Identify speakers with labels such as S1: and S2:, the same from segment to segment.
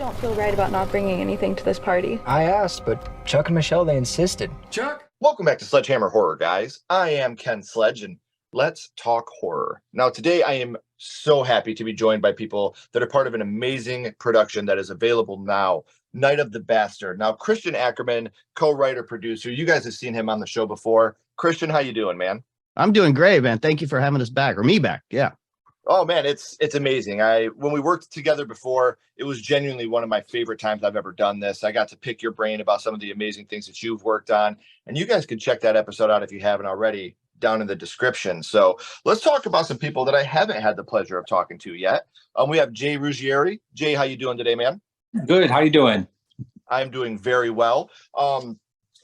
S1: don't feel right about not bringing anything to this party.
S2: I asked, but Chuck and Michelle, they insisted.
S3: Chuck! Welcome back to Sledgehammer Horror, guys. I am Ken Sledge, and let's talk horror. Now, today I am so happy to be joined by people that are part of an amazing production that is available now, Night of the Bastard. Now, Christian Ackerman, co-writer, producer, you guys have seen him on the show before. Christian, how you doing, man?
S4: I'm doing great, man. Thank you for having us back, or me back. Yeah.
S3: Oh man, it's amazing. When we worked together before, it was genuinely one of my favorite times I've ever done this. I got to pick your brain about some of the amazing things that you've worked on, and you guys can check that episode out if you haven't already down in the description. So let's talk about some people that I haven't had the pleasure of talking to yet. We have Jay Ruggieri. Jay, how you doing today, man?
S5: Good. How you doing?
S3: I'm doing very well.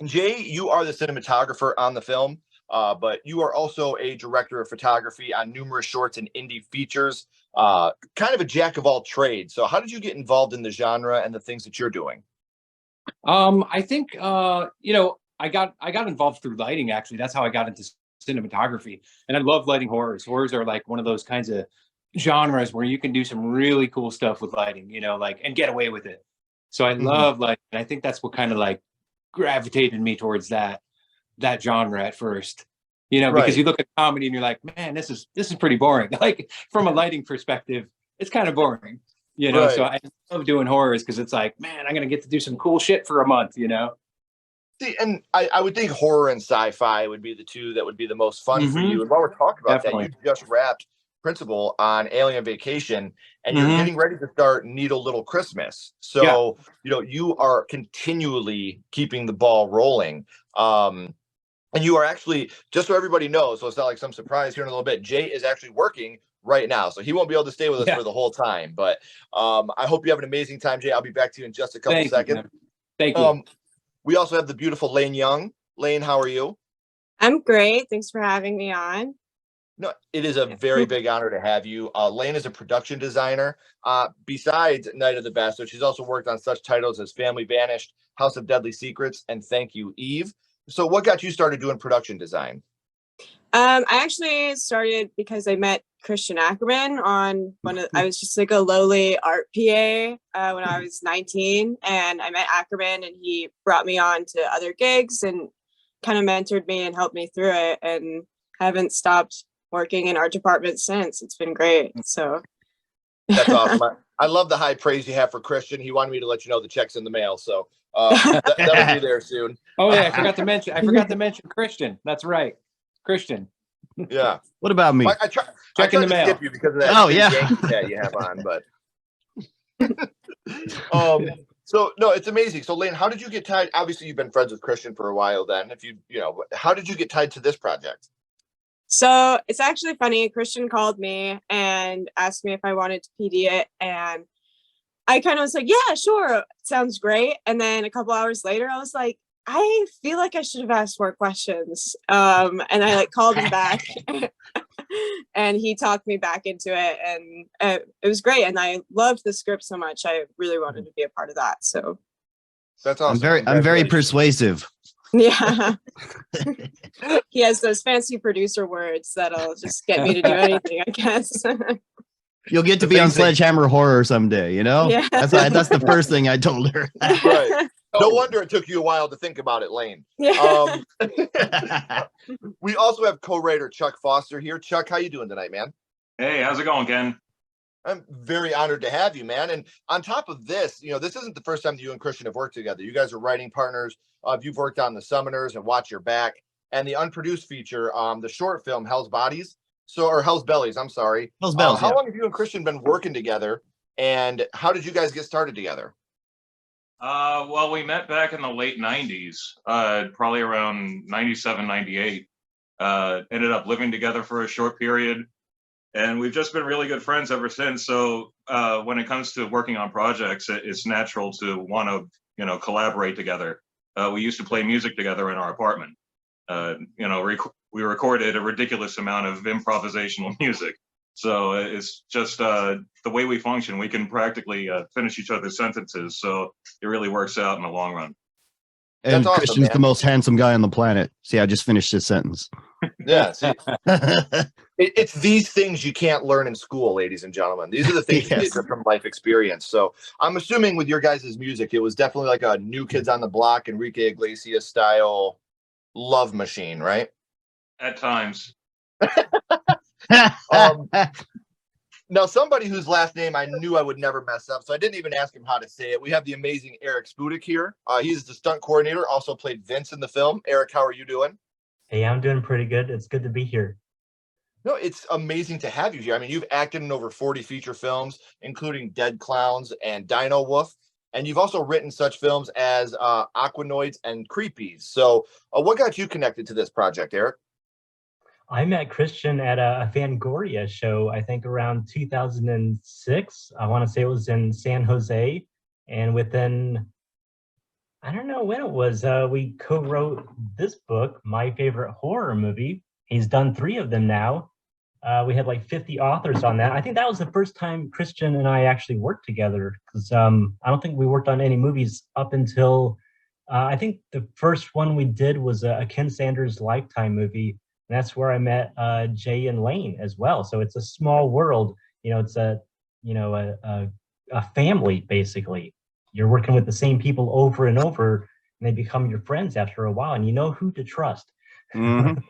S3: Jay, you are the cinematographer on the film. But you are also a director of photography on numerous shorts and indie features, kind of a jack of all trades. So how did you get involved in the genre and the things that you're doing?
S5: I think, I got involved through lighting, actually. That's how I got into cinematography. And I love lighting horrors. Horrors are like one of those kinds of genres where you can do some really cool stuff with lighting, and get away with it. So I love lighting. And I think that's what kind of like gravitated me towards that genre at first, because you look at comedy and you're like, man, this is pretty boring. Like from a lighting perspective, it's kind of boring, So I love doing horrors because it's like, man, I'm gonna get to do some cool shit for a month,
S3: See, and I would think horror and sci-fi would be the two that would be the most fun for you. And while we're talking about that, you just wrapped Principal on Alien Vacation, and you're getting ready to start Needle Little Christmas. So you are continually keeping the ball rolling. And you are actually, just so everybody knows, so it's not like some surprise here in a little bit, Jay is actually working right now. So he won't be able to stay with us for the whole time. But I hope you have an amazing time, Jay. I'll be back to you in just a couple seconds.
S5: Thank you.
S3: We also have the beautiful Lane Young. Lane, how are you?
S6: I'm great. Thanks for having me on.
S3: No, it is a very big honor to have you. Lane is a production designer. Besides Night of the Bastard, she's also worked on such titles as Family Vanished, House of Deadly Secrets, and Thank You, Eve. So what got you started doing production design?
S6: I actually started because I met Christian Ackerman on I was just like a lowly art PA when I was 19, and I met Ackerman and he brought me on to other gigs and kind of mentored me and helped me through it, and haven't stopped working in art department since. It's been great. So
S3: that's awesome. I love the high praise you have for Christian. He wanted me to let you know the check's in the mail. So that'll be there soon.
S5: Oh yeah, I forgot to mention Christian. That's right, Christian.
S3: Yeah.
S4: What about me?
S3: I tried to skip you because of that. Yankee hat you have on, but so no, it's amazing. So Lane, how did you get tied? Obviously, you've been friends with Christian for a while. Then, how did you get tied to this project?
S6: So it's actually funny. Christian called me and asked me if I wanted to PD it, and I kind of was like, yeah, sure, sounds great. And then a couple hours later, I was like, I feel like I should have asked more questions. And I called him back and he talked me back into it, and it was great. And I loved the script so much. I really wanted to be a part of that. So
S3: that's awesome.
S4: I'm very persuasive.
S6: Yeah. He has those fancy producer words that'll just get me to do anything, I guess.
S4: You'll get to be on Sledgehammer Horror someday,
S6: Yeah.
S4: That's the first thing I told her.
S3: Right. No wonder it took you a while to think about it, Lane.
S6: Yeah.
S3: We also have co-writer Chuck Foster here. Chuck, how you doing tonight, man?
S7: Hey, how's it going, Ken?
S3: I'm very honored to have you, man. And on top of this, this isn't the first time that you and Christian have worked together. You guys are writing partners. You've worked on The Summoners and Watch Your Back, and the unproduced feature, the short film Hell's Bellies. I'm sorry.
S4: Hell's Bells.
S3: How long have you and Christian been working together, and how did you guys get started together?
S7: Well, we met back in the late 90s, probably around 97, 98. Ended up living together for a short period, and we've just been really good friends ever since. So when it comes to working on projects, it's natural to want to, collaborate together. We used to play music together in our apartment. We recorded a ridiculous amount of improvisational music. So it's just the way we function. We can practically finish each other's sentences. So it really works out in the long run.
S4: And
S3: awesome,
S4: Christian's the most handsome guy on the planet. See, I just finished his sentence.
S3: Yeah. See, It's these things you can't learn in school, ladies and gentlemen. These are the things you get from life experience. So I'm assuming with your guys' music, it was definitely like a New Kids on the Block, Enrique Iglesias style love machine, right?
S7: At times.
S3: Now, somebody whose last name I knew I would never mess up, so I didn't even ask him how to say it. We have the amazing Eric Spudik here. He's the stunt coordinator, also played Vince in the film. Eric, how are you doing?
S8: Hey, I'm doing pretty good. It's good to be here.
S3: No, it's amazing to have you here. I mean, you've acted in over 40 feature films, including Dead Clowns and Dino Wolf. And you've also written such films as Aquanoids and Creepies. So what got you connected to this project, Eric?
S8: I met Christian at a Fangoria show, I think around 2006. I want to say it was in San Jose. And within, I don't know when it was, we co-wrote this book, My Favorite Horror Movie. He's done 3 of them now. We had like 50 authors on that. I think that was the first time Christian and I actually worked together, because I don't think we worked on any movies up until, I think the first one we did was a Ken Sanders Lifetime movie. And that's where I met Jay and Lane as well. So it's a small world. You know, it's a family, basically. You're working with the same people over and over, and they become your friends after a while, and you know who to trust.
S4: Mm-hmm.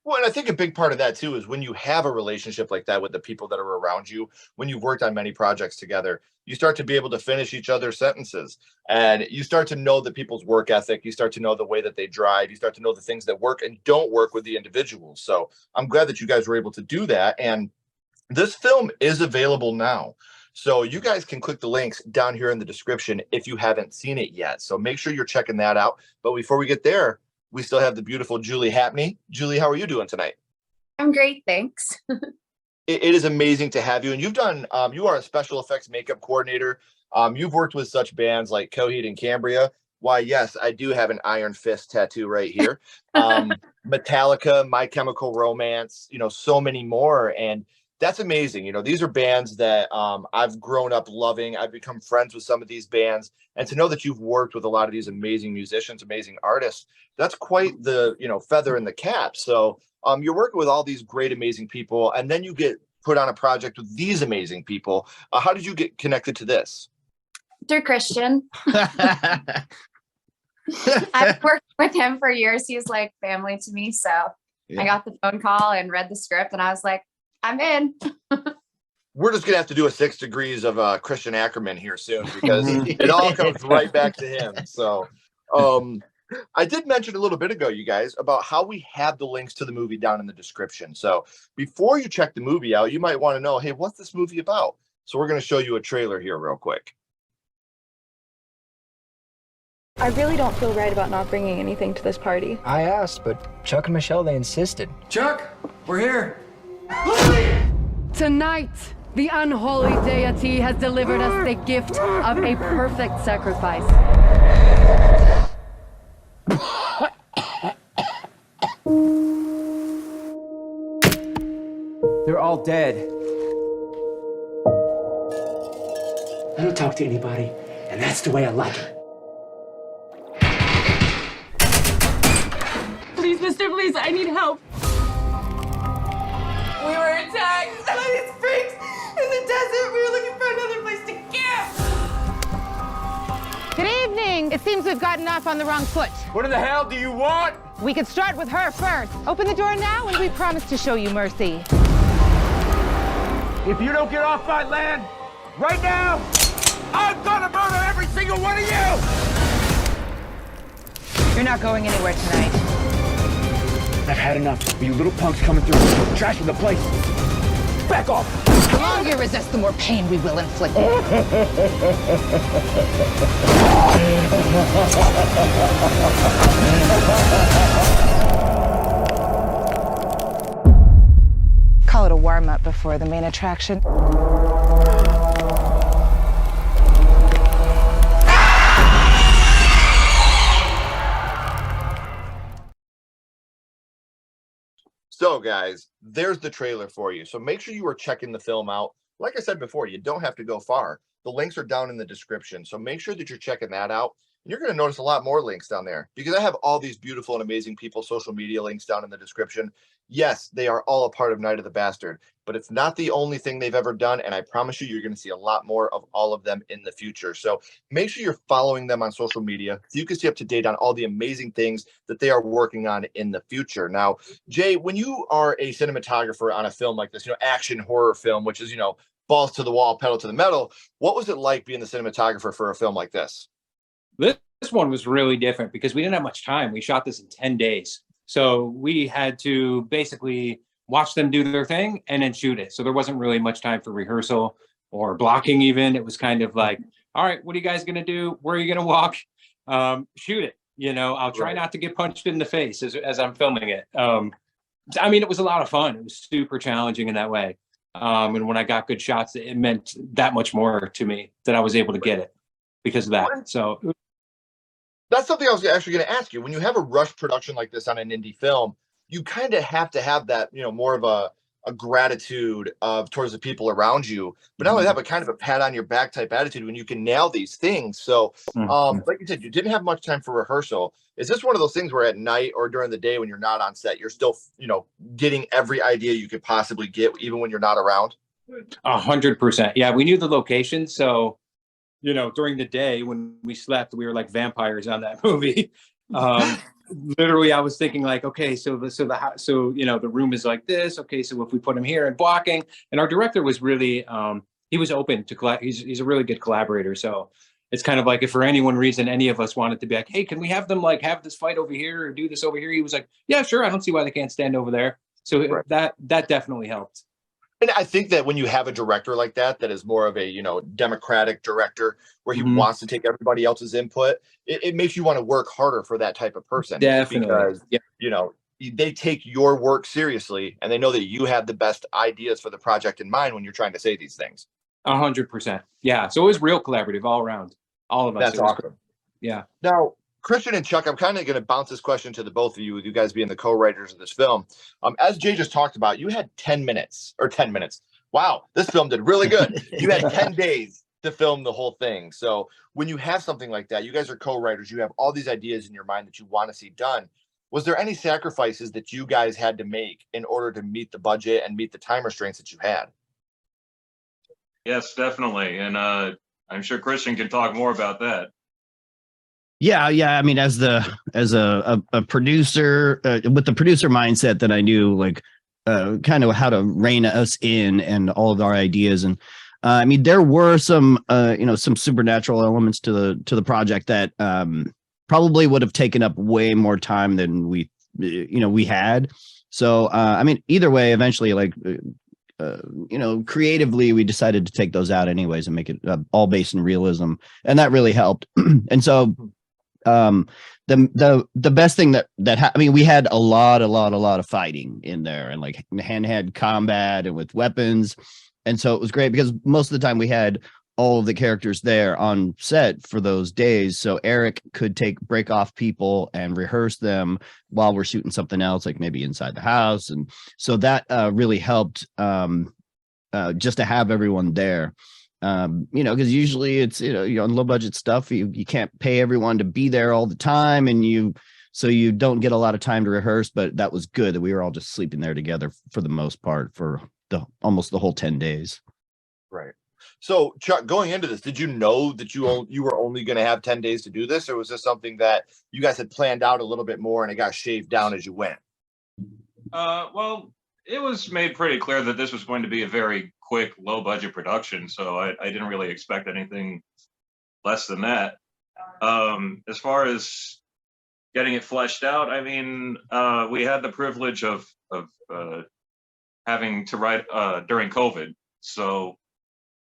S3: Well, and I think a big part of that too is when you have a relationship like that with the people that are around you, when you've worked on many projects together, you start to be able to finish each other's sentences, and you start to know the people's work ethic. You start to know the way that they drive. You start to know the things that work and don't work with the individuals. So I'm glad that you guys were able to do that. And this film is available now. So you guys can click the links down here in the description if you haven't seen it yet. So make sure you're checking that out. But before we get there, we still have the beautiful Julie Hapney. Julie, how are you doing tonight?
S9: I'm great, thanks.
S3: It is amazing to have you. And you've done, you are a special effects makeup coordinator. You've worked with such bands like Coheed and Cambria. Why, yes, I do have an Iron Fist tattoo right here. Metallica, My Chemical Romance, so many more. And that's amazing. These are bands that I've grown up loving. I've become friends with some of these bands. And to know that you've worked with a lot of these amazing musicians, amazing artists, that's quite the, feather in the cap. So you're working with all these great, amazing people, and then you get put on a project with these amazing people. How did you get connected to this?
S9: Through Christian. I've worked with him for years. He's like family to me. So I got the phone call and read the script, and I was like, I'm in.
S3: We're just going to have to do a 6 degrees of Christian Ackerman here soon, because it all comes right back to him. So I did mention a little bit ago, you guys, about how we have the links to the movie down in the description. So before you check the movie out, you might want to know, hey, what's this movie about? So we're going to show you a trailer here real quick.
S1: I really don't feel right about not bringing anything to this party.
S2: I asked, but Chuck and Michelle, they insisted.
S10: Chuck, we're here.
S11: Tonight, the unholy deity has delivered us the gift of a perfect sacrifice.
S10: They're all dead. I don't talk to anybody, and that's the way I like it.
S11: Please, mister, please, I need help.
S12: We were attacked by these freaks in the desert. We were looking for another place to camp.
S11: Good evening. It seems we've gotten off on the wrong foot.
S10: What in the hell do you want?
S11: We could start with her first. Open the door now, and we promise to show you mercy.
S10: If you don't get off my land right now, I'm gonna murder every single one of you!
S11: You're not going anywhere tonight.
S10: I've had enough of you little punks coming through, trashing the place. Back off!
S11: The longer you resist, the more pain we will inflict. Call it a warm-up before the main attraction.
S3: So guys, there's the trailer for you. So make sure you are checking the film out. Like I said before, you don't have to go far. The links are down in the description. So make sure that you're checking that out. You're going to notice a lot more links down there because I have all these beautiful and amazing people, social media links down in the description. Yes, they are all a part of Night of the Bastard, but it's not the only thing they've ever done. And I promise you're going to see a lot more of all of them in the future. So make sure you're following them on social media so you can stay up to date on all the amazing things that they are working on in the future. Now, Jay, when you are a cinematographer on a film like this, action horror film, which is, balls to the wall, pedal to the metal, what was it like being the cinematographer for a film like this?
S5: This one was really different because we didn't have much time. We shot this in 10 days. So we had to basically watch them do their thing and then shoot it. So there wasn't really much time for rehearsal or blocking even. It was kind of like, all right, what are you guys going to do? Where are you going to walk? Shoot it. I'll try not to get punched in the face as I'm filming it. I mean, it was a lot of fun. It was super challenging in that way. And when I got good shots, it meant that much more to me that I was able to get it because of that. So
S3: that's something I was actually going to ask you. When you have a rush production like this on an indie film, you kind of have to have that, more of a gratitude towards the people around you, but not only that, but kind of a pat on your back type attitude when you can nail these things. So, like you said, you didn't have much time for rehearsal. Is this one of those things where at night or during the day when you're not on set, you're still, getting every idea you could possibly get, even when you're not around?
S5: 100%. Yeah, we knew the location, so during the day when we slept, we were like vampires on that movie. Literally, I was thinking like, okay, so the room is like this. Okay, so if we put him here and blocking, and our director was really, he was open to he's a really good collaborator. So it's kind of like if for any one reason any of us wanted to be like, hey, can we have them like have this fight over here or do this over here? He was like, yeah, sure. I don't see why they can't stand over there. So that definitely helped.
S3: And I think that when you have a director like that is more of a, democratic director where he wants to take everybody else's input, it makes you want to work harder for that type of person.
S5: Definitely.
S3: Because, they take your work seriously and they know that you have the best ideas for the project in mind when you're trying to say these things.
S5: 100%. Yeah. So it was real collaborative all around. All of us.
S3: That's awesome.
S5: Yeah.
S3: Now, Christian and Chuck, I'm kind of going to bounce this question to the both of you, with you guys being the co-writers of this film. As Jay just talked about, you had 10 minutes. Wow, this film did really good. You had 10 days to film the whole thing. So when you have something like that, you guys are co-writers, you have all these ideas in your mind that you want to see done. Was there any sacrifices that you guys had to make in order to meet the budget and meet the time restraints that you had?
S7: Yes, definitely. And I'm sure Christian can talk more about that.
S4: Yeah. I mean, as a producer with the producer mindset that I knew, like, kind of how to rein us in and all of our ideas, and I mean, there were some supernatural elements to the project that probably would have taken up way more time than we had. So I mean, either way, eventually, like, creatively, we decided to take those out anyways and make it all based in realism, and that really helped. And so the best thing I mean, we had a lot of fighting in there, and like hand-to-hand combat and with weapons, and so it was great because most of the time we had all of the characters there on set for those days, so Eric could break off people and rehearse them while we're shooting something else, like maybe inside the house, and so that really helped just to have everyone there. Because usually it's on low budget stuff, you can't pay everyone to be there all the time, and so you don't get a lot of time to rehearse. But that was good that we were all just sleeping there together for the most part for almost the whole 10 days.
S3: Right. So Chuck, going into this, did you know that you were only going to have 10 days to do this, or was this something that you guys had planned out a little bit more and it got shaved down as you went?
S7: Well, it was made pretty clear that this was going to be a very quick, low budget production, so I didn't really expect anything less than that. As far as getting it fleshed out, I mean, we had the privilege of having to write during COVID, so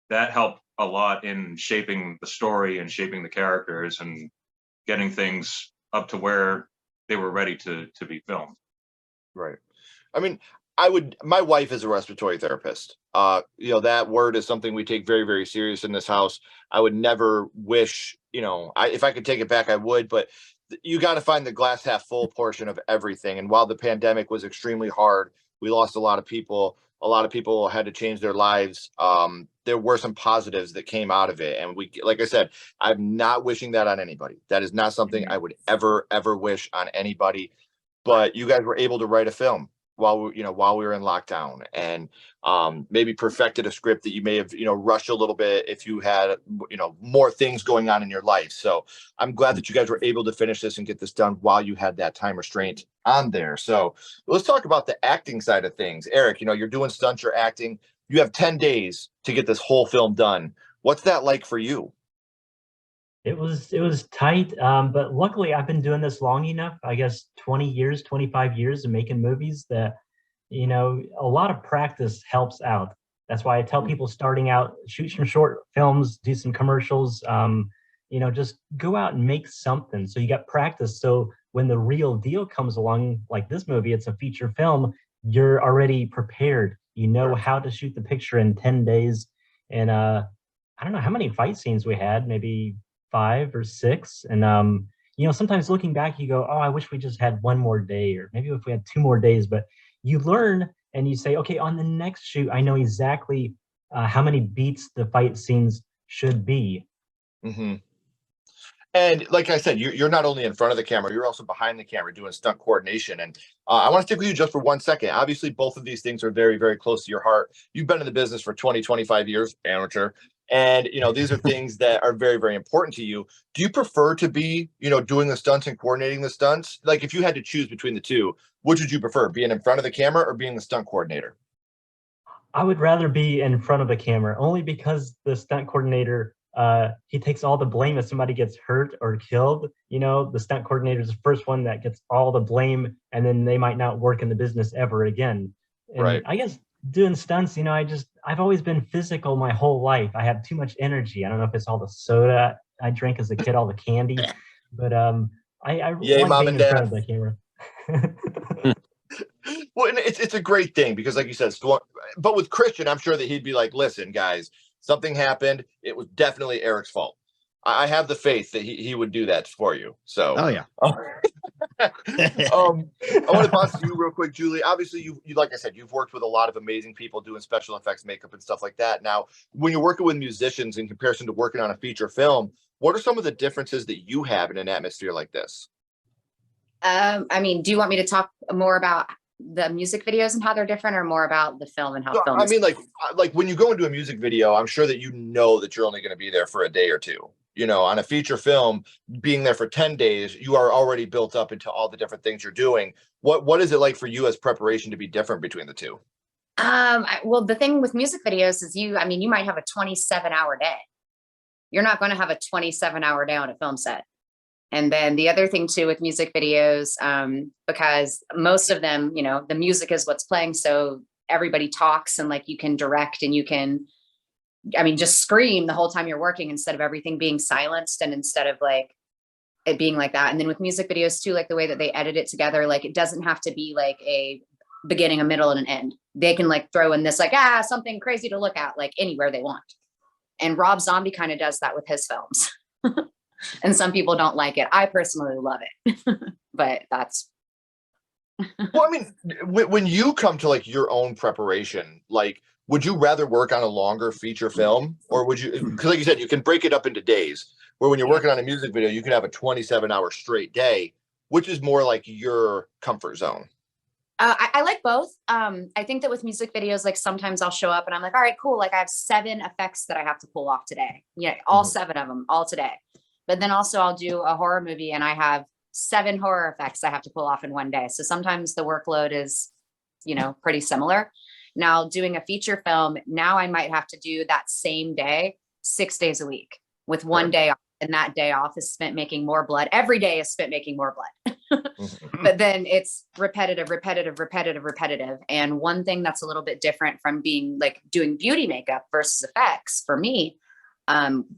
S7: that helped a lot in shaping the story and shaping the characters and getting things up to where they were ready to be filmed.
S3: Right. I mean, my wife is a respiratory therapist. That word is something we take very, very serious in this house. I would never wish, if I could take it back, I would, but you got to find the glass half full portion of everything. And while the pandemic was extremely hard, we lost a lot of people. A lot of people had to change their lives. there were some positives that came out of it. And we, like I said, I'm not wishing that on anybody. That is not something I would ever wish on anybody. But you guys were able to write a film while while we were in lockdown, and maybe perfected a script that you may have rushed a little bit if you had more things going on in your life. So I'm glad that you guys were able to finish this and get this done while you had that time restraint on there. So let's talk about the acting side of things. Eric, you're doing stunts, you're acting. You have 10 days to get this whole film done. What's that like for you?
S8: It was tight, but luckily I've been doing this long enough, I guess 20 years, 25 years of making movies, that a lot of practice helps out. That's why I tell people starting out, shoot some short films, do some commercials, just go out and make something so you got practice. So when the real deal comes along, like this movie, it's a feature film, you're already prepared. You know how to shoot the picture in 10 days. And I don't know how many fight scenes we had, maybe 5 or 6. And sometimes looking back, you go, oh, I wish we just had one more day, or maybe if we had 2 more days. But you learn and you say, okay, on the next shoot, I know exactly how many beats the fight scenes should be.
S3: Mm-hmm. And like I said, you're not only in front of the camera, you're also behind the camera doing stunt coordination. And I want to stick with you just for 1 second. Obviously, both of these things are very, very close to your heart. You've been in the business for 20, 25 years, amateur. And, these are things that are very, very important to you. Do you prefer to be, doing the stunts and coordinating the stunts? Like if you had to choose between the two, which would you prefer, being in front of the camera or being the stunt coordinator?
S8: I would rather be in front of the camera, only because the stunt coordinator, he takes all the blame if somebody gets hurt or killed. The stunt coordinator is the first one that gets all the blame, and then they might not work in the business ever again. And
S3: right.
S8: I guess doing stunts, I've always been physical my whole life. I have too much energy. I don't know if it's all the soda I drank as a kid, all the candy, but I
S3: Yay,
S8: like
S3: Mom
S8: being
S3: and
S8: in
S3: Dad.
S8: front of the camera.
S3: Well, and it's a great thing because, like you said, but with Christian, I'm sure that he'd be like, "Listen, guys, something happened. It was definitely Eric's fault. I have the faith that he would do that for you." So,
S4: oh yeah.
S3: I want to bounce to you real quick, Julie. Obviously, you like I said, you've worked with a lot of amazing people doing special effects, makeup, and stuff like that. Now, when you're working with musicians in comparison to working on a feature film, what are some of the differences that you have in an atmosphere like this?
S9: Do you want me to talk more about the music videos and how they're different, or more about the film and how film
S3: I mean, like when you go into a music video, I'm sure that that you're only going to be there for a day or two. On a feature film, being there for 10 days, you are already built up into all the different things you're doing. What is it like for you as preparation to be different between the two?
S9: Well, the thing with music videos is you might have a 27-hour day. You're not going to have a 27-hour day on a film set. And then the other thing too with music videos, because most of them, the music is what's playing. So everybody talks, and like you can direct, and you can, just scream the whole time you're working instead of everything being silenced, and instead of like it being like that. And then with music videos too, like the way that they edit it together, like it doesn't have to be like a beginning, a middle, and an end. They can like throw in this like, something crazy to look at, like anywhere they want. And Rob Zombie kind of does that with his films. And some people don't like it. I personally love it, but that's.
S3: Well, when you come to like your own preparation, like, would you rather work on a longer feature film, or would you, because like you said, you can break it up into days, where when you're working on a music video, you can have a 27-hour straight day, which is more like your comfort zone?
S9: I like both. I think that with music videos, like sometimes I'll show up and I'm like, all right, cool. Like I have 7 effects that I have to pull off today. All 7 of them, all today. But then also I'll do a horror movie and I have 7 horror effects I have to pull off in one day. So sometimes the workload is, pretty similar. Now doing a feature film, now I might have to do that same day, 6 days a week, with one day off. And that day off is spent making more blood. Every day is spent making more blood. But then it's repetitive. And one thing that's a little bit different from being like doing beauty makeup versus effects for me,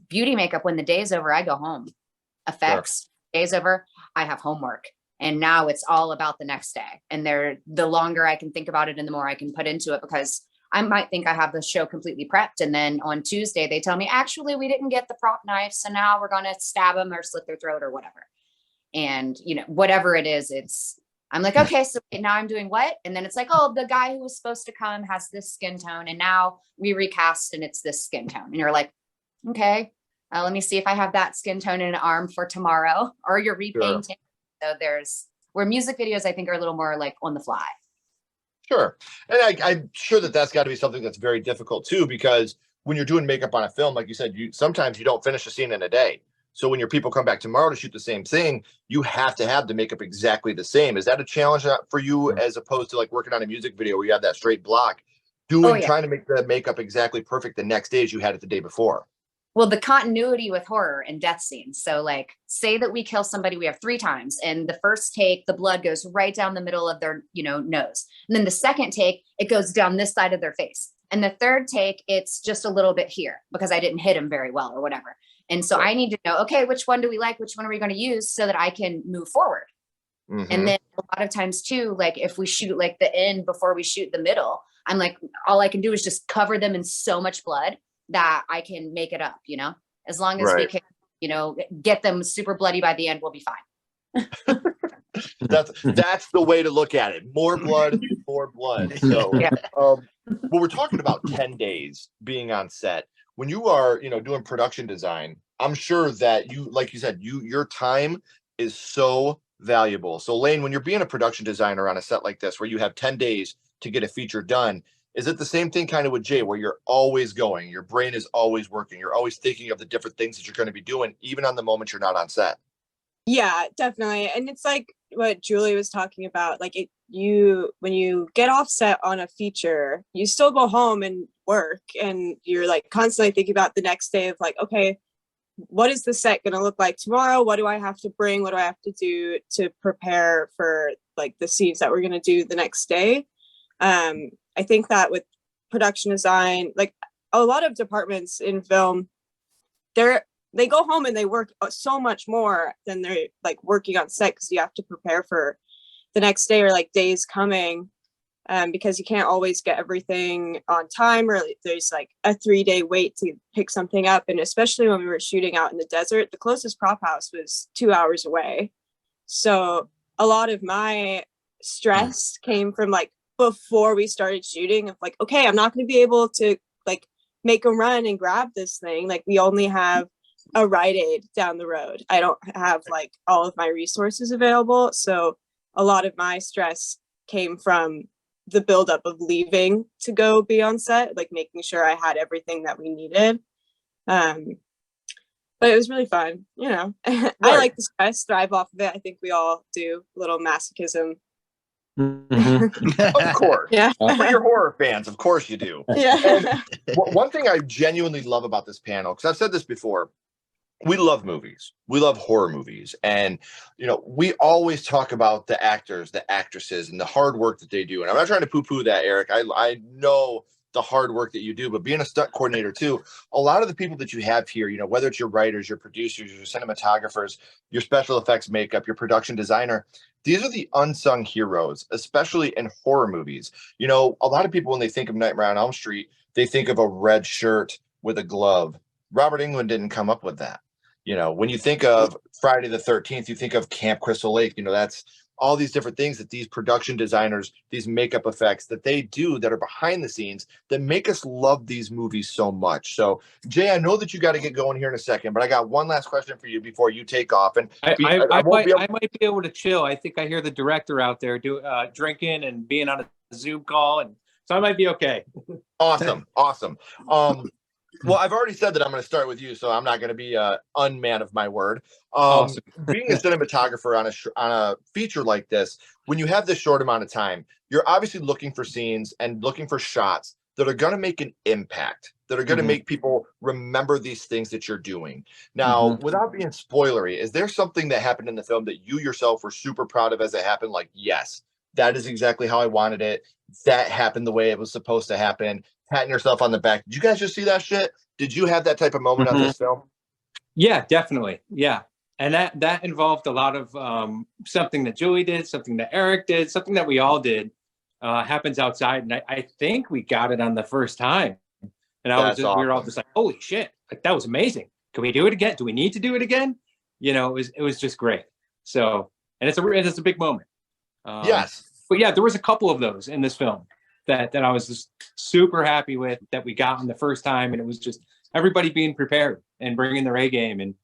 S9: beauty makeup, when the day's over, I go home. Effects, day's over, I have homework. And now it's all about the next day. And the longer I can think about it and the more I can put into it, because I might think I have the show completely prepped. And then on Tuesday, they tell me, actually, we didn't get the prop knife. So now we're going to stab them or slit their throat or whatever. And, whatever it is, I'm like, okay, so now I'm doing what? And then it's like, oh, the guy who was supposed to come has this skin tone, and now we recast and it's this skin tone. And you're like, okay, let me see if I have that skin tone in an arm for tomorrow, or you're repainting. Sure. So there's where music videos, I think, are a little more like on the fly.
S3: Sure. And I'm sure that that's got to be something that's very difficult too, because when you're doing makeup on a film, like you said, sometimes you don't finish a scene in a day. So when your people come back tomorrow to shoot the same thing, you have to have the makeup exactly the same. Is that a challenge for you as opposed to like working on a music video where you have that straight block, trying to make the makeup exactly perfect the next day as you had it the day before?
S9: Well, the continuity with horror and death scenes. So like, say that we kill somebody, we have 3 times, and the first take, the blood goes right down the middle of their, nose. And then the second take, it goes down this side of their face. And the third take, it's just a little bit here because I didn't hit him very well or whatever. And so I need to know, okay, which one do we like? Which one are we going to use so that I can move forward? Mm-hmm. And then a lot of times too, like if we shoot like the end before we shoot the middle, I'm like, all I can do is just cover them in so much blood that I can make it up, as long as we can, get them super bloody by the end, we'll be fine.
S3: That's the way to look at it. More blood, more blood. So, when we're talking about 10 days being on set, when you are, doing production design, I'm sure that like you said, your time is so valuable. So Lane, when you're being a production designer on a set like this, where you have 10 days to get a feature done, is it the same thing kind of with Jay, where you're always going, your brain is always working, you're always thinking of the different things that you're going to be doing, even on the moment you're not on set?
S6: Yeah, definitely. And it's like what Julie was talking about, like when you get off set on a feature, you still go home and work, and you're like constantly thinking about the next day of like, okay, what is the set going to look like tomorrow? What do I have to bring? What do I have to do to prepare for like the scenes that we're going to do the next day? I think that with production design, like a lot of departments in film, they go home and they work so much more than they're like working on set, because you have to prepare for the next day or like days coming, because you can't always get everything on time, or there's like a 3-day wait to pick something up. And especially when we were shooting out in the desert, the closest prop house was 2 hours away. So a lot of my stress came from like before we started shooting of like, okay, I'm not going to be able to like make a run and grab this thing. Like we only have a Rite Aid down the road. I don't have like all of my resources available. So a lot of my stress came from the buildup of leaving to go be on set, like making sure I had everything that we needed. But it was really fun, I like the stress, thrive off of it. I think we all do, a little masochism.
S3: Of course.
S6: Yeah.
S3: For your horror fans, of course you do.
S6: Yeah.
S3: And one thing I genuinely love about this panel, because I've said this before, we love movies. We love horror movies. And, we always talk about the actors, the actresses, and the hard work that they do. And I'm not trying to poo-poo that, Eric. I know the hard work that you do, but being a stunt coordinator too, a lot of the people that you have here, whether it's your writers, your producers, your cinematographers, your special effects makeup, your production designer, these are the unsung heroes, especially in horror movies. A lot of people, when they think of Nightmare on Elm Street, they think of a red shirt with a glove. Robert Englund didn't come up with that. When you think of Friday the 13th, you think of Camp Crystal Lake. That's all these different things that these production designers, these makeup effects that they do that are behind the scenes that make us love these movies so much. So, Jay, I know that you got to get going here in a second, but I got one last question for you before you take off. And
S5: I might be able to chill. I think I hear the director out there drinking and being on a Zoom call, and so I might be okay.
S3: Awesome. Well, I've already said that I'm going to start with you, so I'm not going to be a unman of my word.
S5: Awesome.
S3: Being a cinematographer on a feature like this, when you have this short amount of time, you're obviously looking for scenes and looking for shots that are going to make an impact, that are going to make people remember these things that you're doing. Now, without being spoilery, is there something that happened in the film that you yourself were super proud of as it happened? Like, yes, that is exactly how I wanted it. That happened the way it was supposed to happen. Patting yourself on the back. Did you guys just see that shit? Did you have that type of moment on this film?
S5: Yeah, definitely. Yeah. And that involved a lot of something that Julie did, something that Eric did, something that we all did, happens outside. And I think we got it on the first time. And we were all just like, holy shit, like that was amazing. Can we do it again? Do we need to do it again? It was just great. So, and it's a big moment.
S3: Yes.
S5: But yeah, there was a couple of those in this film that I was just super happy with that we got on the first time, and it was just everybody being prepared and bringing their A game, and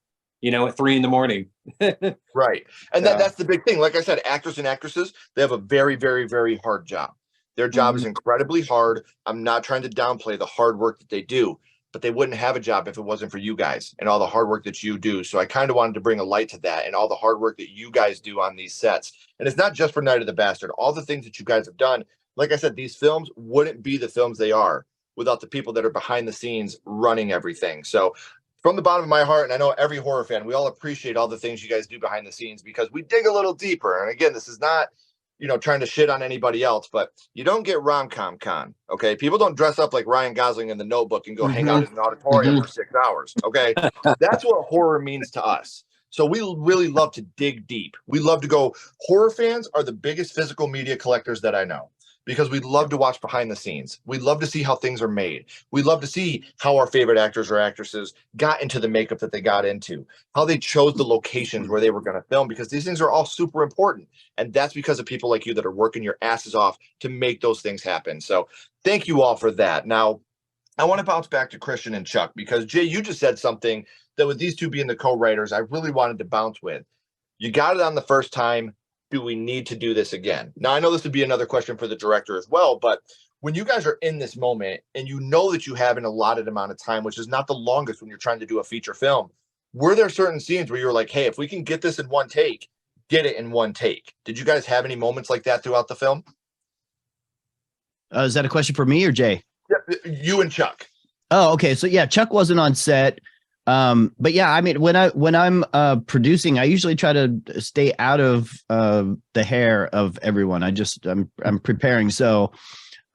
S5: at 3 a.m.
S3: Right. And that's the big thing. Like I said, actors and actresses, they have a very, very, very hard job. Their job is incredibly hard. I'm not trying to downplay the hard work that they do, but they wouldn't have a job if it wasn't for you guys and all the hard work that you do. So I kind of wanted to bring a light to that and all the hard work that you guys do on these sets. And it's not just for Night of the Bastard. All the things that you guys have done, like I said, these films wouldn't be the films they are without the people that are behind the scenes running everything. So from the bottom of my heart, and I know every horror fan, we all appreciate all the things you guys do behind the scenes because we dig a little deeper. And again, this is not, trying to shit on anybody else, but you don't get rom-com con, okay? People don't dress up like Ryan Gosling in The Notebook and go hang out in an auditorium for 6 hours, okay? That's what horror means to us. So we really love to dig deep. We love to go, horror fans are the biggest physical media collectors that I know because we love to watch behind the scenes. We love to see how things are made. We love to see how our favorite actors or actresses got into the makeup that they got into, how they chose the locations where they were going to film, because these things are all super important. And that's because of people like you that are working your asses off to make those things happen. So thank you all for that. Now, I want to bounce back to Christian and Chuck because, Jay, you just said something that with these two being the co-writers, I really wanted to bounce with. You got it on the first time. Do we need to do this again? Now, I know this would be another question for the director as well, but when you guys are in this moment and you know that you have an allotted amount of time, which is not the longest when you're trying to do a feature film, were there certain scenes where you were like, hey, if we can get this in one take, get it in one take? Did you guys have any moments like that throughout the film?
S4: Is that a question for me or Jay?
S3: Yeah, you and Chuck.
S4: Oh, okay. So yeah, Chuck wasn't on set. But yeah, I mean, when I'm producing, I usually try to stay out of the hair of everyone. I'm preparing. So,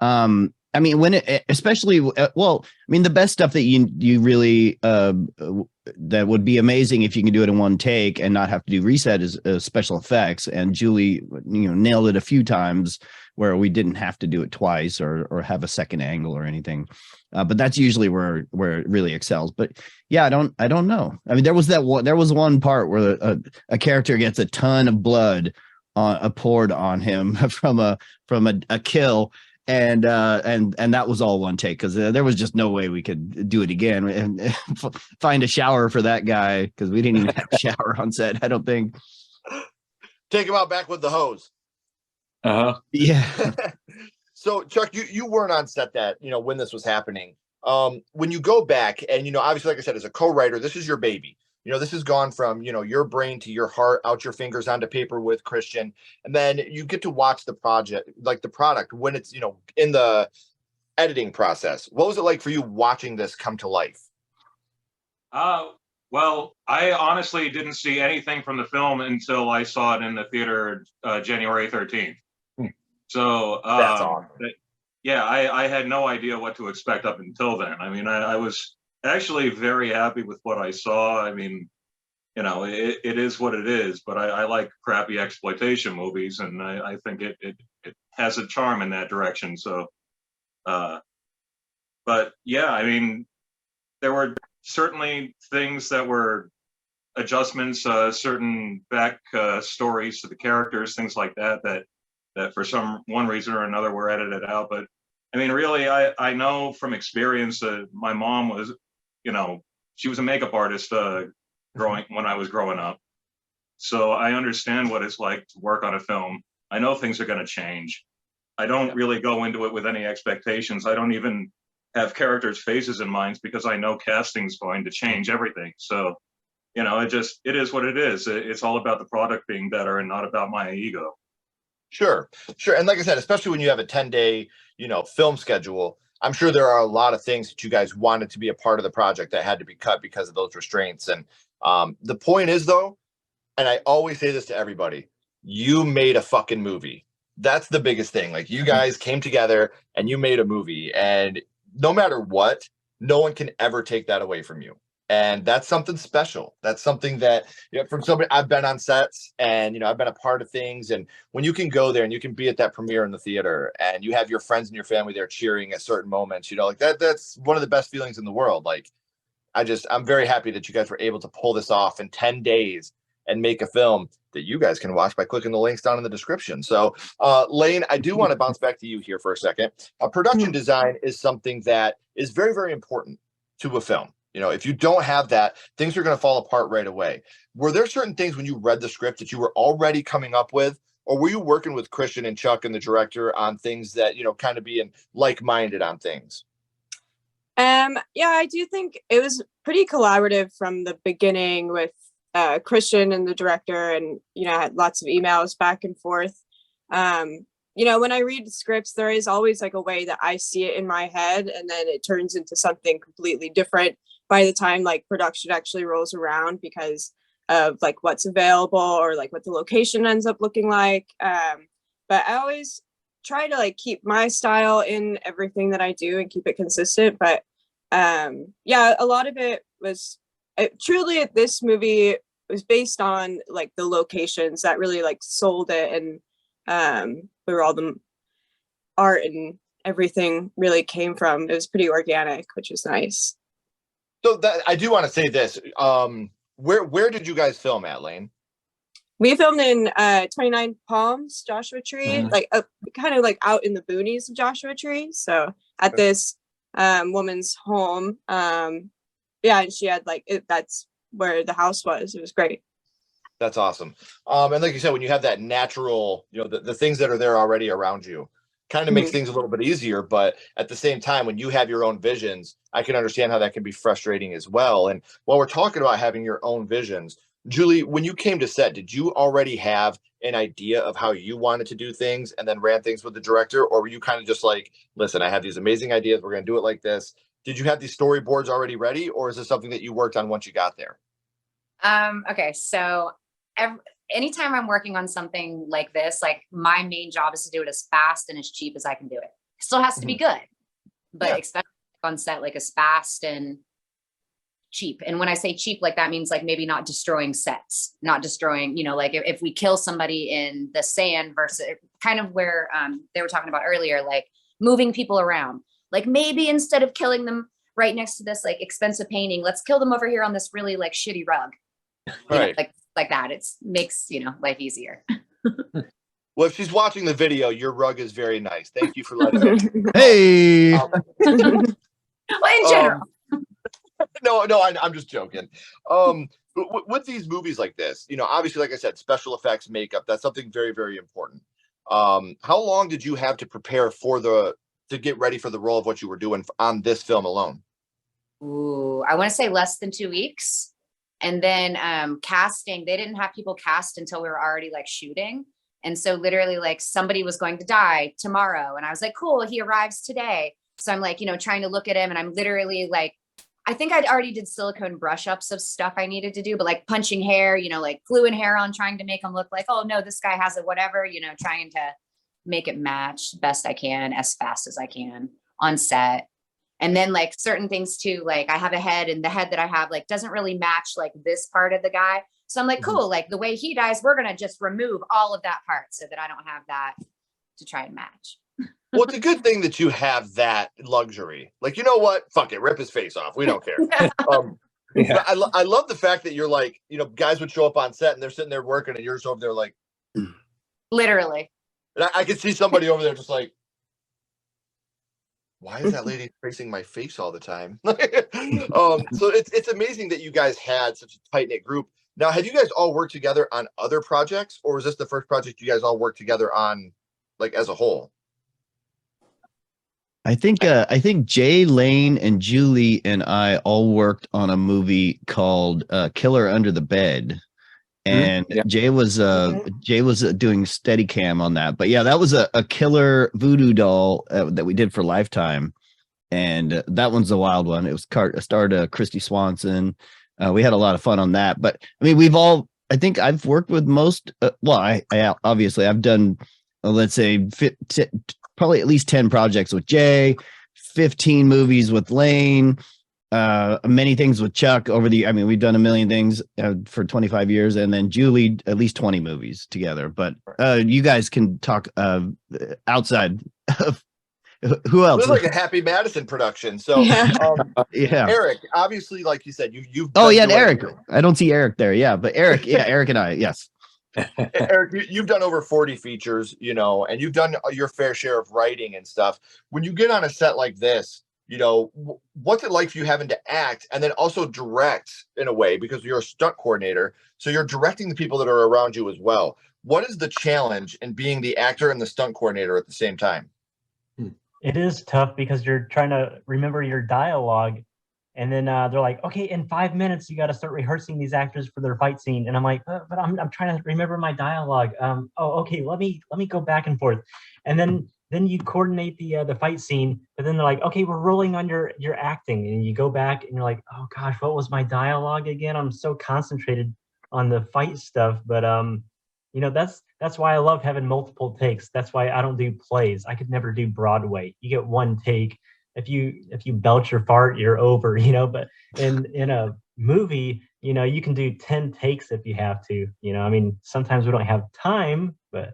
S4: I mean, when especially, well, I mean, the best stuff that you really, that would be amazing if you can do it in one take and not have to do reset is special effects. And Julie, nailed it a few times where we didn't have to do it twice or have a second angle or anything. But that's usually where it really excels. But yeah, I don't know. I mean, there was one part where a character gets a ton of blood poured on him from a kill. And that was all one take because there was just no way we could do it again and find a shower for that guy because we didn't even have a shower on set. I don't think.
S3: Take him out back with the hose.
S4: Yeah.
S3: So Chuck, you weren't on set that when this was happening. When you go back and obviously, like I said, as a co-writer, this is your baby. This has gone from your brain to your heart, out your fingers onto paper with Christian, and then you get to watch the project, like the product, when it's in the editing process. What was it like for you watching this come to life?
S7: Well, I honestly didn't see anything from the film until I saw it in the theater January 13th. So
S3: that's awesome.
S7: Yeah, I had no idea what to expect up until then. I mean, I was actually very happy with what I saw. I mean, it is what it is, but I like crappy exploitation movies, and I think it has a charm in that direction. So, but yeah, I mean, there were certainly things that were adjustments, certain back stories to the characters, things like that for one reason or another were edited out. But I mean, really, I know from experience that my mom was, she was a makeup artist when I was growing up. So I understand what it's like to work on a film. I know things are going to change. I don't really go into it with any expectations. I don't even have characters' faces in mind because I know casting's going to change everything. So, it is what it is. It's all about the product being better and not about my ego.
S3: Sure. And like I said, especially when you have a 10-day, film schedule, I'm sure there are a lot of things that you guys wanted to be a part of the project that had to be cut because of those restraints. And the point is, though, and I always say this to everybody, you made a fucking movie. That's the biggest thing. Like, you guys came together and you made a movie, and no matter what, no one can ever take that away from you. And that's something special. That's something that, from somebody, I've been on sets and, I've been a part of things. And when you can go there and you can be at that premiere in the theater and you have your friends and your family there cheering at certain moments, like that's one of the best feelings in the world. Like, I'm very happy that you guys were able to pull this off in 10 days and make a film that you guys can watch by clicking the links down in the description. So, Lane, I do want to bounce back to you here for a second. Production design is something that is very, very important to a film. You know, if you don't have that, things are going to fall apart right away. Were there certain things when you read the script that you were already coming up with, or were you working with Christian and Chuck and the director on things that, you know, kind of being like-minded on things?
S6: Yeah, I do think it was pretty collaborative from the beginning with Christian and the director, and, you know, I had lots of emails back and forth. You know, when I read scripts, there is always like a way that I see it in my head, and then it turns into something completely different by the time like production actually rolls around, because of like what's available or like what the location ends up looking like. But I always try to like keep my style in everything that I do and keep it consistent. But yeah, a lot of it was truly, this movie was based on like the locations that really like sold it, and where all the art and everything really came from. It was pretty organic, which is nice.
S3: So that, I do want to say this. Where did you guys film at, Lane?
S6: We filmed in 29 Palms, Joshua Tree, like kind of like out in the boonies of Joshua Tree. So at this woman's home, yeah, and she had like that's where the house was. It was great.
S3: That's awesome. And like you said, when you have that natural, you know, the things that are there already around you, kind of makes things a little bit easier. But at the same time, when you have your own visions, I can understand how that can be frustrating as well. And while we're talking about having your own visions, Julie, when you came to set, did you already have an idea of how you wanted to do things and then ran things with the director? Or were you kind of just like, listen, I have these amazing ideas, we're going to do it like this? Did you have these storyboards already ready, or is this something that you worked on once you got there?
S9: Okay, so anytime I'm working on something like this, like my main job is to do it as fast and as cheap as I can do it. It still has to be good, but especially on set, like as fast and cheap. And when I say cheap, like that means like maybe not destroying sets, not destroying, you know, like if we kill somebody in the sand versus kind of where they were talking about earlier, like moving people around, like maybe instead of killing them right next to this like expensive painting, let's kill them over here on this really like shitty rug.
S3: Right.
S9: Know, like that. It makes, you know, life easier.
S3: Well, if she's watching the video, your rug is very nice. Thank you for letting me.
S4: Hey.
S9: Well, in general.
S3: No, I'm just joking. But with these movies like this, you know, obviously, like I said, special effects, makeup, that's something very, very important. How long did you have to prepare to get ready for the role of what you were doing on this film alone?
S9: Ooh, I want to say less than 2 weeks. And then casting, they didn't have people cast until we were already like shooting. And so literally like somebody was going to die tomorrow. And I was like, cool, he arrives today. So I'm like, you know, trying to look at him, and I'm literally like, I think I'd already did silicone brush ups of stuff I needed to do, but like punching hair, you know, like gluing hair on, trying to make him look like, oh no, this guy has it, whatever, you know, trying to make it match best I can, as fast as I can on set. And then like certain things too, like I have a head, and the head that I have like doesn't really match like this part of the guy. So I'm like, cool, like the way he dies, we're going to just remove all of that part so that I don't have that to try and match.
S3: Well, it's a good thing that you have that luxury. Like, you know what? Fuck it. Rip his face off. We don't care. But I love the fact that you're like, you know, guys would show up on set and they're sitting there working, and you're just over there like.
S9: Literally.
S3: And I could see somebody over there just like, why is that lady tracing my face all the time? So it's amazing that you guys had such a tight-knit group. Now, have you guys all worked together on other projects, or was this the first project you guys all worked together on, like as a whole?
S4: I think Jay, Lane, and Julie and I all worked on a movie called Killer Under the Bed. And Jay was doing Steadicam on that. But yeah, that was a killer voodoo doll that we did for Lifetime. And that one's a wild one. It was starred Christy Swanson. We had a lot of fun on that. But I mean, I think I've worked with most, I obviously I've done, let's say, probably at least 10 projects with Jay, 15 movies with Lane, many things with Chuck we've done a million things for 25 years, and then Julie, at least 20 movies together. But you guys can talk outside of Who
S3: It
S4: else?
S3: was like a Happy Madison production. So,
S6: Yeah.
S4: Yeah.
S3: Eric, obviously, like you said, you've
S4: Oh
S3: been
S4: yeah,
S3: doing it.
S4: Eric. I don't see Eric there. Yeah, but Eric. Yeah, Eric and I. Yes.
S3: Eric, you've done over 40 features, and you've done your fair share of writing and stuff. When you get on a set like this, what's it like for you having to act and then also direct in a way, because you're a stunt coordinator, so you're directing the people that are around you as well. What is the challenge in being the actor and the stunt coordinator at the same time?
S8: It is tough because you're trying to remember your dialogue, and then they're like, okay, in 5 minutes you got to start rehearsing these actors for their fight scene, and I'm like, but I'm trying to remember my dialogue. Oh, okay, let me go back and forth, and then you coordinate the fight scene, but then they're like, okay, we're rolling on your acting, and you go back and you're like, oh gosh, what was my dialogue again? I'm so concentrated on the fight stuff, but that's why I love having multiple takes. That's why I don't do plays. I could never do Broadway. You get one take. If you belch or fart, you're over, but in a movie, you can do 10 takes if you have to, I mean, sometimes we don't have time, but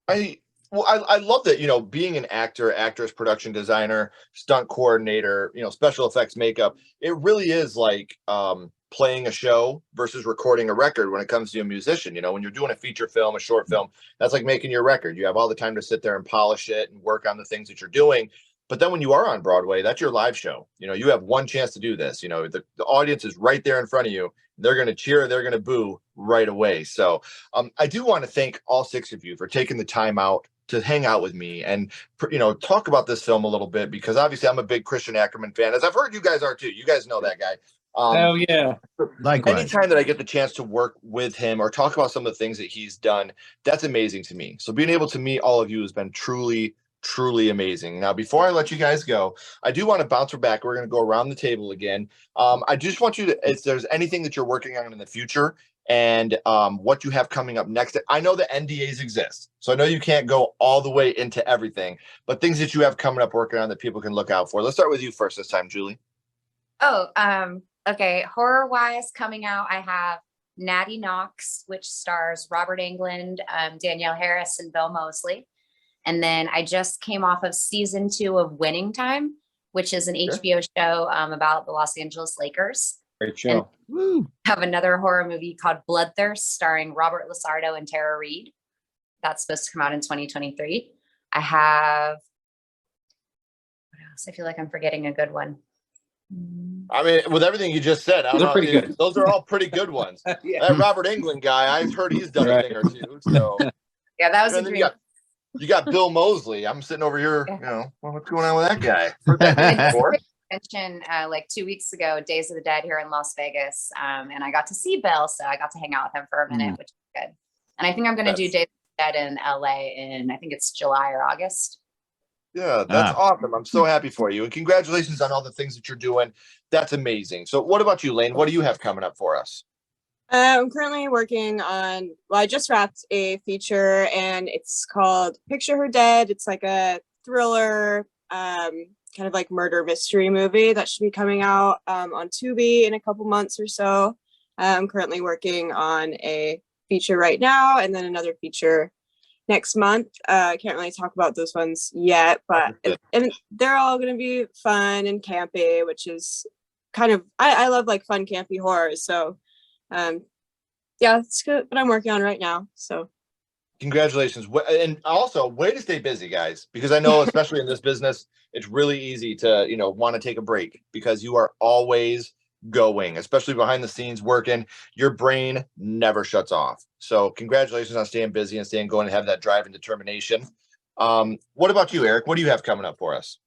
S3: I love that, being an actor, actress, production designer, stunt coordinator, special effects, makeup, it really is like playing a show versus recording a record when it comes to a musician. When you're doing a feature film, a short film, that's like making your record. You have all the time to sit there and polish it and work on the things that you're doing. But then when you are on Broadway, that's your live show. You have one chance to do this. The audience is right there in front of you. They're going to cheer, they're going to boo right away. So I do want to thank all six of you for taking the time out to hang out with me and, talk about this film a little bit, because obviously I'm a big Christian Ackerman fan, as I've heard you guys are too. You guys know that guy.
S5: Oh yeah.
S4: Likewise.
S3: Anytime that I get the chance to work with him or talk about some of the things that he's done, that's amazing to me. So being able to meet all of you has been truly, truly amazing. Now, before I let you guys go, I do want to bounce her back. We're going to go around the table again. I just want you to, if there's anything that you're working on in the future and what you have coming up next. I know that NDAs exist, so I know you can't go all the way into everything, but things that you have coming up working on that people can look out for. Let's start with you first this time, Julie.
S9: Oh, okay. Horror wise, coming out, I have Natty Knox, which stars Robert Englund, Danielle Harris, and Bill Moseley. And then I just came off of season 2 of Winning Time, which is an HBO show about the Los Angeles Lakers.
S5: Great show.
S9: And have another horror movie called Bloodthirst, starring Robert Lasardo and Tara Reid. That's supposed to come out in 2023. I have, what else? I feel like I'm forgetting a good one.
S3: I mean, with everything you just said,
S5: Those are pretty good.
S3: Those are all pretty good ones.
S5: Yeah.
S3: That Robert Englund guy, I've heard he's done a thing or two. So
S9: Yeah, that was a
S3: and then
S9: dream.
S3: you got Bill Moseley. I'm sitting over here, well, what's going on with that guy? Heard that name before.
S9: Mentioned like 2 weeks ago, Days of the Dead here in Las Vegas, and I got to see Bill, so I got to hang out with him for a minute, which is good. And I think I'm going to do Days of the Dead in LA in, I think it's July or August.
S3: Yeah, that's awesome. I'm so happy for you, and congratulations on all the things that you're doing. That's amazing. So, what about you, Lane? What do you have coming up for us?
S6: I'm currently working on, well, I just wrapped a feature and it's called Picture Her Dead. It's like a thriller, kind of like murder mystery movie that should be coming out on Tubi in a couple months or so. I'm currently working on a feature right now and then another feature next month. I can't really talk about those ones yet, but and they're all going to be fun and campy, which is kind of, I love like fun campy horror. So yeah, it's good what I'm working on right now. So
S3: Congratulations. And also, way to stay busy, guys, because I know, especially in this business, it's really easy to, want to take a break because you are always going, especially behind the scenes working. Your brain never shuts off. So congratulations on staying busy and staying going and have that drive and determination. What about you, Eric? What do you have coming up for us?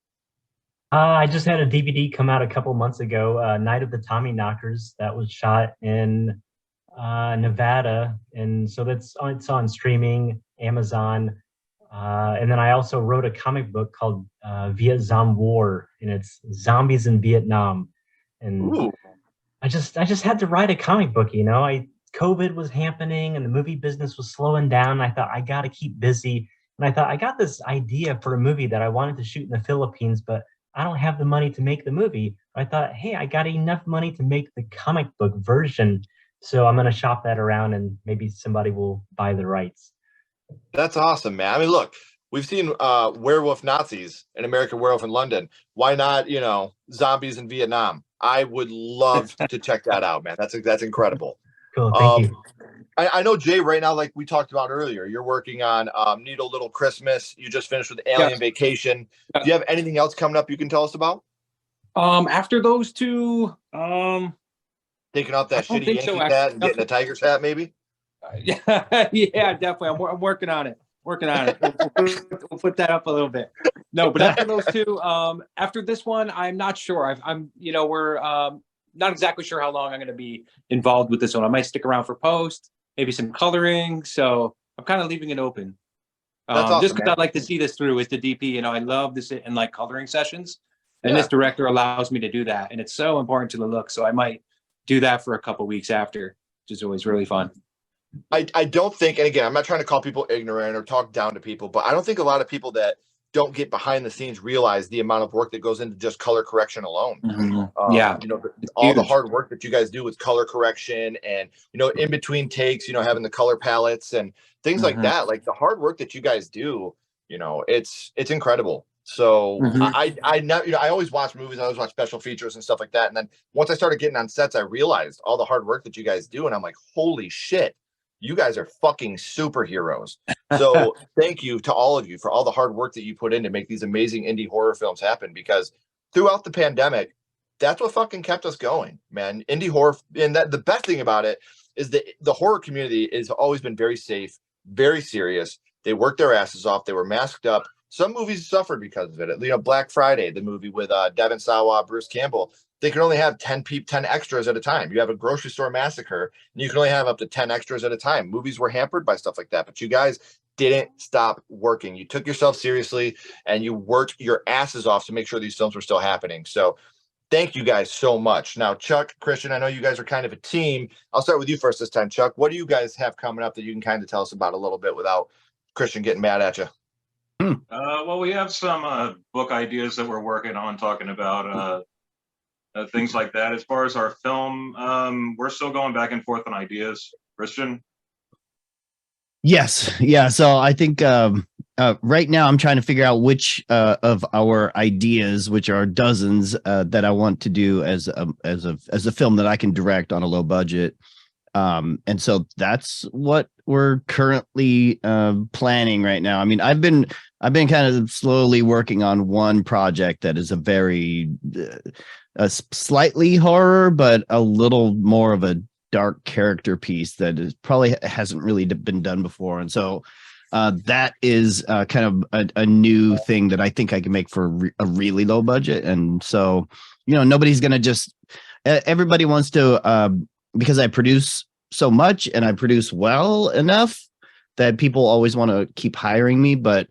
S8: I just had a DVD come out a couple months ago, Night of the Tommy Knockers, that was shot in Nevada, and so it's on streaming, Amazon, and then I also wrote a comic book called Vietnam War, and it's zombies in Vietnam. And
S3: Ooh.
S8: I just had to write a comic book. COVID was happening and the movie business was slowing down. I thought I got to keep busy, and I thought I got this idea for a movie that I wanted to shoot in the Philippines, but I don't have the money to make the movie. I thought, hey, I got enough money to make the comic book version. So I'm going to shop that around and maybe somebody will buy the rights.
S3: That's awesome, man. I mean, look, We've seen werewolf Nazis in American Werewolf in London. Why not, zombies in Vietnam? I would love to check that out, man. That's incredible.
S8: Cool, thank you.
S3: I know, Jay, right now, like we talked about earlier, you're working on Needle Little Christmas. You just finished with Alien Vacation. Do you have anything else coming up you can tell us about?
S5: After those two,
S3: taking off that shitty Yankee
S5: so,
S3: hat and getting a Tiger's hat, maybe?
S5: Yeah, definitely. I'm working on it. We'll put that up a little bit. No, but after those two, after this one, I'm not sure. We're not exactly sure how long I'm going to be involved with this one. I might stick around for post, maybe some coloring. So I'm kind of leaving it open.
S3: That's awesome,
S5: just because
S3: man.
S5: I'd like to see this through as the DP. I love this in like coloring sessions, and this director allows me to do that, and it's so important to the look. So I might do that for a couple weeks after, which is always really fun.
S3: I don't think, and again, I'm not trying to call people ignorant or talk down to people, but I don't think a lot of people that don't get behind the scenes realize the amount of work that goes into just color correction alone. All the hard work that you guys do with color correction and, in between takes, having the color palettes and things like that, like the hard work that you guys do, it's incredible. So I always watch movies. I always watch special features and stuff like that. And then once I started getting on sets, I realized all the hard work that you guys do. And I'm like, holy shit. You guys are fucking superheroes. So thank you to all of you for all the hard work that you put in to make these amazing indie horror films happen, because throughout the pandemic, that's what fucking kept us going, man. Indie horror. And that the best thing about it is that the horror community has always been very safe, very serious. They worked their asses off. They were masked up. Some movies suffered because of it. Black Friday, the movie with Devin Sawa, Bruce Campbell, they can only have 10 extras at a time. You have a grocery store massacre, and you can only have up to 10 extras at a time. Movies were hampered by stuff like that, but you guys didn't stop working. You took yourself seriously, and you worked your asses off to make sure these films were still happening. So thank you guys so much. Now, Chuck, Christian, I know you guys are kind of a team. I'll start with you first this time, Chuck. What do you guys have coming up that you can kind of tell us about a little bit without Christian getting mad at you?
S7: Well, we have some book ideas that we're working on, talking about things like that. As far as our film, we're still going back and forth on ideas. Christian?
S4: Yes. Yeah. So I think right now I'm trying to figure out which of our ideas, which are dozens, that I want to do as a film that I can direct on a low budget. And so that's what we're currently planning right now. I mean, I've been kind of slowly working on one project that is a very slightly horror, but a little more of a dark character piece that is probably hasn't really been done before. And so that is kind of a new thing that I think I can make for a really low budget. And so, nobody's going to just, everybody wants to, because I produce so much and I produce well enough that people always want to keep hiring me. But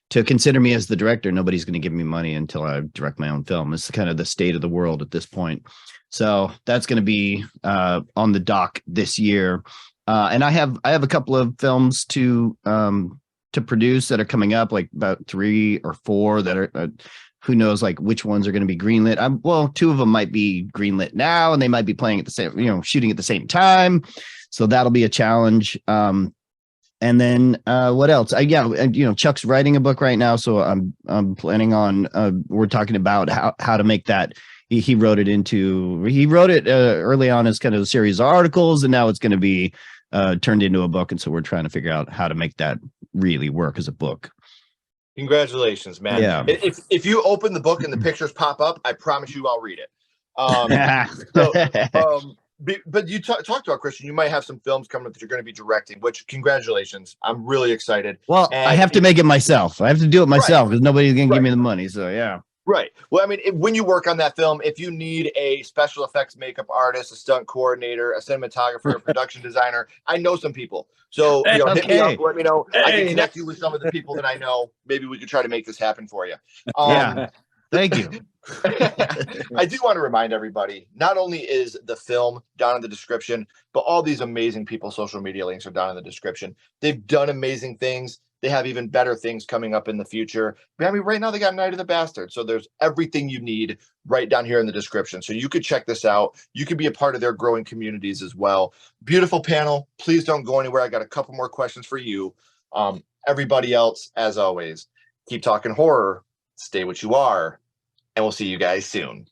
S4: to consider me as the director, nobody's going to give me money until I direct my own film. It's kind of the state of the world at this point. So that's going to be on the dock this year. And I have a couple of films to produce that are coming up, like about 3 or 4 that are who knows like which ones are going to be greenlit. Well, 2 of them might be greenlit now, and they might be playing at the same, shooting at the same time. So that'll be a challenge. And then what else? Chuck's writing a book right now, so I'm planning on. We're talking about how to make that. He wrote it early on as kind of a series of articles, and now it's going to be turned into a book. And so we're trying to figure out how to make that really work as a book.
S3: Congratulations, man.
S4: Yeah.
S3: If you open the book and the pictures pop up, I promise you I'll read it. But you talked about, Christian, you might have some films coming up that you're going to be directing, which congratulations. I'm really excited.
S4: Well, I have to make it myself. I have to do it myself because nobody's going to give me the money. So, yeah.
S3: Right. Well, I mean, when you work on that film, if you need a special effects makeup artist, a stunt coordinator, a cinematographer, a production designer, I know some people. So, hit me up, let me know. I can connect you with some of the people that I know. Maybe we could try to make this happen for you.
S4: Yeah. Thank you.
S3: I do want to remind everybody, not only is the film down in the description, but all these amazing people's social media links are down in the description. They've done amazing things. They have even better things coming up in the future. But I mean, right now they got Night of the Bastard. So there's everything you need right down here in the description. So you could check this out. You can be a part of their growing communities as well. Beautiful panel. Please don't go anywhere. I got a couple more questions for you. Everybody else, as always, keep talking horror, stay what you are, and we'll see you guys soon.